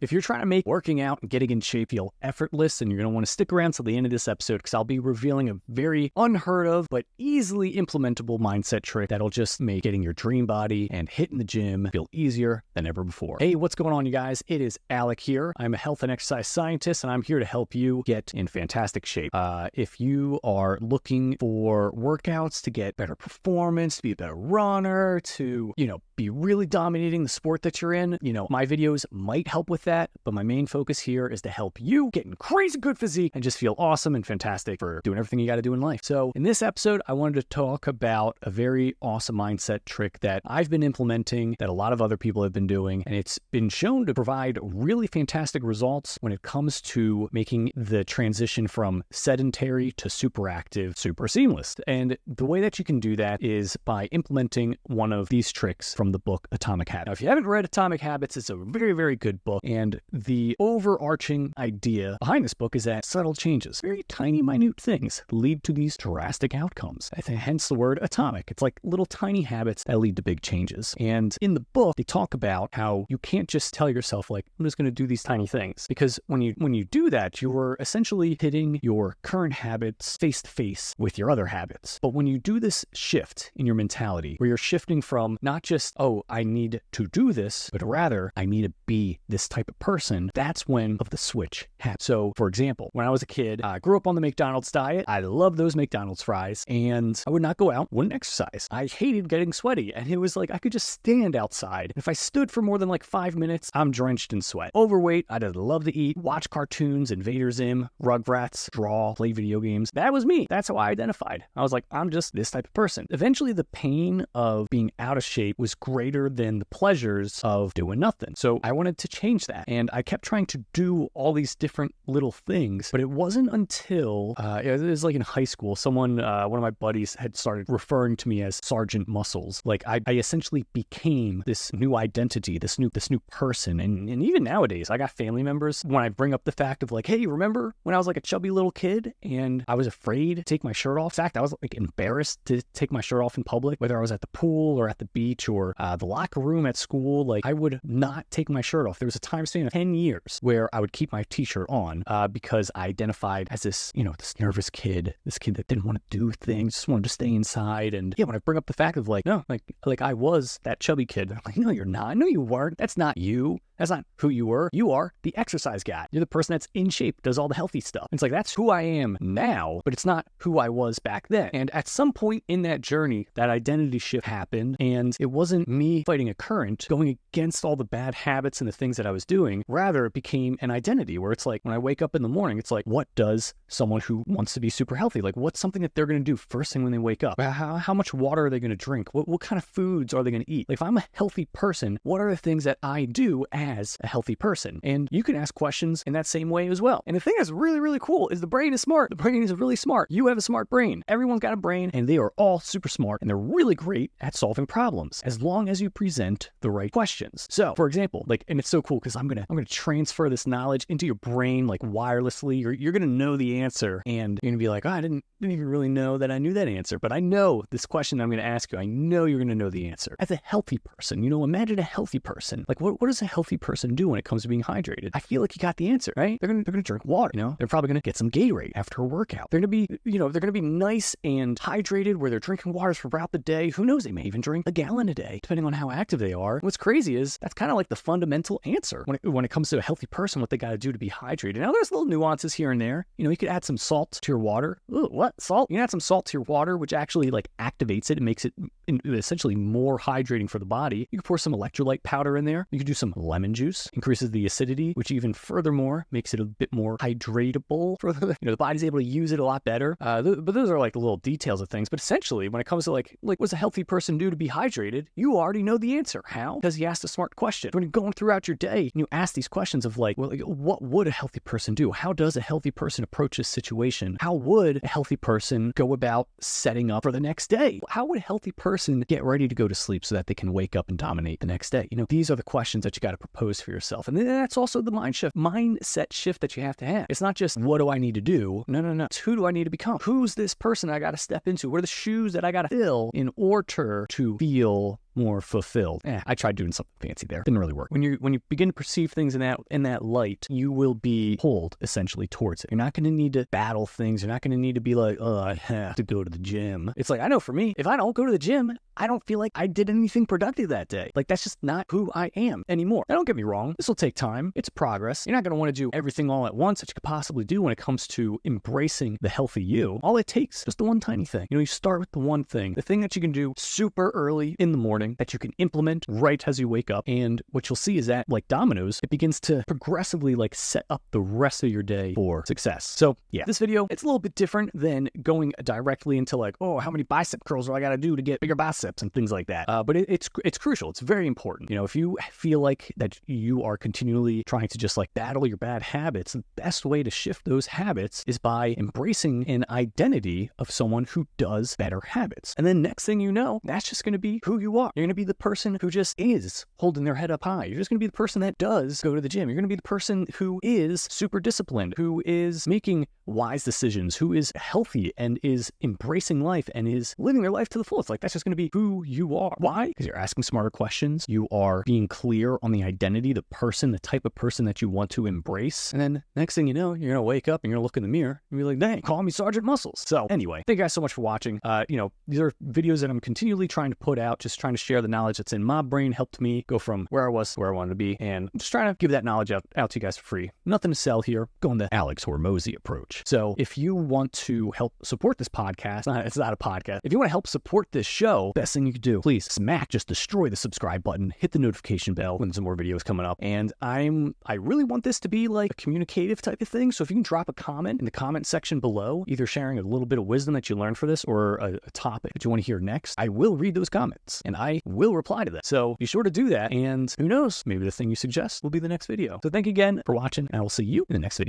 If you're trying to make working out and getting in shape feel effortless, and you're going to want to stick around till the end of this episode because I'll be revealing a very unheard of but easily implementable mindset trick that'll just make getting your dream body and hitting the gym feel easier than ever before. Hey, what's going on, you guys? It is Alec here. I'm a health and exercise scientist, and I'm here to help you get in fantastic shape. If you are looking for workouts to get better performance, to be a better runner, to, be really dominating the sport that you're in, my videos might help with that, but my main focus here is to help you get in crazy good physique and just feel awesome and fantastic for doing everything you got to do in life. So in this episode, I wanted to talk about a very awesome mindset trick that I've been implementing, that a lot of other people have been doing, and it's been shown to provide really fantastic results when it comes to making the transition from sedentary to super active super seamless. And the way that you can do that is by implementing one of these tricks from the book Atomic Habits. Now, if you haven't read Atomic Habits, it's a very, very good book. And the overarching idea behind this book is that subtle changes, very tiny, minute things, lead to these drastic outcomes. Hence the word atomic. It's like little tiny habits that lead to big changes. And in the book, they talk about how you can't just tell yourself, like, I'm just going to do these tiny things. Because when you do that, you're essentially hitting your current habits face to face with your other habits. But when you do this shift in your mentality, where you're shifting from not just, oh, I need to do this, but rather I need to be this type of person, that's when the switch happens. So for example, when I was a kid, I grew up on the McDonald's diet. I loved those McDonald's fries, and I would not go out, wouldn't exercise. I hated getting sweaty, and it was like I could just stand outside. If I stood for more than like 5 minutes, I'm drenched in sweat. Overweight, I'd love to eat, watch cartoons, Invader Zim, Rugrats, draw, play video games. That was me. That's how I identified. I was like, I'm just this type of person. Eventually, the pain of being out of shape was greater than the pleasures of doing nothing. So I wanted to change that. And I kept trying to do all these different little things, but it wasn't until, it was like in high school, someone, one of my buddies had started referring to me as Sergeant Muscles. Like I essentially became this new identity, this new person. And even nowadays, I got family members, when I bring up the fact of like, hey, remember when I was like a chubby little kid and I was afraid to take my shirt off? In fact, I was like embarrassed to take my shirt off in public, whether I was at the pool or at the beach or the locker room at school. Like I would not take my shirt off. There was a time span of 10 years where I would keep my t-shirt on because I identified as this, this nervous kid, this kid that didn't want to do things, just wanted to stay inside. And yeah, when I bring up the fact of like, no, like I was that chubby kid, I'm like, no, you're not. No, you weren't. That's not you. That's not who you were. You are the exercise guy. You're the person that's in shape, does all the healthy stuff. And it's like, that's who I am now, but it's not who I was back then. And at some point in that journey, that identity shift happened, and it wasn't me fighting a current, going against all the bad habits and the things that I was doing. Rather, it became an identity where it's like, when I wake up in the morning, it's like, what does someone who wants to be super healthy, like what's something that they're going to do first thing when they wake up? How much water are they going to drink? What kind of foods are they going to eat? Like if I'm a healthy person, what are the things that I do as a healthy person? And you can ask questions in that same way as well. And the thing that's really, really cool is the brain is smart. The brain is really smart. You have a smart brain. Everyone's got a brain, and they are all super smart, and they're really great at solving problems as long as you present the right questions. So for example, like, and it's so cool because I'm gonna transfer this knowledge into your brain like wirelessly. You're gonna know the answer, and you're gonna be like, oh, I didn't even really know that I knew that answer, but I know this question I'm gonna ask you, I know you're gonna know the answer. As a healthy person, imagine a healthy person. Like what does a healthy person do when it comes to being hydrated? I feel like you got the answer, right? They're gonna drink water, They're probably gonna get some Gatorade after a workout. They're gonna be, they're gonna be nice and hydrated where they're drinking waters throughout the day. Who knows? They may even drink a gallon a day, depending on how active they are. What's crazy is that's kind of like the fundamental answer when it comes to a healthy person, what they got to do to be hydrated. Now there's little nuances here and there. You could add some salt to your water. Ooh, what? Salt? You can add some salt to your water, which actually like activates it and makes it essentially more hydrating for the body. You can pour some electrolyte powder in there. You can do some lemon juice, increases the acidity, which even furthermore makes it a bit more hydratable for the body's able to use it a lot better. But those are like the little details of things. But essentially, when it comes to like what's a healthy person do to be hydrated, you already know the answer. How? Because you asked a smart question. When you're going throughout your day and you ask these questions of like, well, like, what would a healthy person do? How does a healthy person approach this situation? How would a healthy person go about setting up for the next day? How would a healthy person get ready to go to sleep so that they can wake up and dominate the next day? These are the questions that you got to propose for yourself. And then that's also the mindset shift that you have to have. It's not just, what do I need to do? No. It's who do I need to become? Who's this person I got to step into? What are the shoes that I got to fill in order to feel more fulfilled. I tried doing something fancy there. Didn't really work. When you begin to perceive things in that light, you will be pulled essentially towards it. You're not going to need to battle things. You're not going to need to be like, oh, I have to go to the gym. It's like, I know for me, if I don't go to the gym, I don't feel like I did anything productive that day. Like, that's just not who I am anymore. Now, don't get me wrong. This will take time. It's progress. You're not going to want to do everything all at once that you could possibly do when it comes to embracing the healthy you. All it takes is just the one tiny thing. You start with the one thing, the thing that you can do super early in the morning that you can implement right as you wake up. And what you'll see is that, like dominoes, it begins to progressively like set up the rest of your day for success. So yeah, this video, it's a little bit different than going directly into like, oh, how many bicep curls do I got to do to get bigger biceps and things like that. But it's crucial. It's very important. If you feel like that you are continually trying to just like battle your bad habits, the best way to shift those habits is by embracing an identity of someone who does better habits. And then next thing you know, that's just going to be who you are. You're going to be the person who just is holding their head up high. You're just going to be the person that does go to the gym. You're going to be the person who is super disciplined, who is making wise decisions, who is healthy and is embracing life and is living their life to the fullest. Like, that's just going to be who you are. Why? Because you're asking smarter questions. You are being clear on the identity, the person, the type of person that you want to embrace. And then next thing you know, you're going to wake up and you're going to look in the mirror and be like, dang, call me Sergeant Muscles. So anyway, thank you guys so much for watching. These are videos that I'm continually trying to put out, just trying to share the knowledge that's in my brain, helped me go from where I was to where I wanted to be. And I'm just trying to give that knowledge out to you guys for free. Nothing to sell here. Going the Alex Hormozy approach. So if you want to help support this podcast, it's not a podcast. If you want to help support this show, best thing you could do, please just destroy the subscribe button, hit the notification bell when some more videos coming up. And I really want this to be like a communicative type of thing. So if you can drop a comment in the comment section below, either sharing a little bit of wisdom that you learned for this or a topic that you want to hear next, I will read those comments and I will reply to them. So be sure to do that. And who knows, maybe the thing you suggest will be the next video. So thank you again for watching, and I will see you in the next video.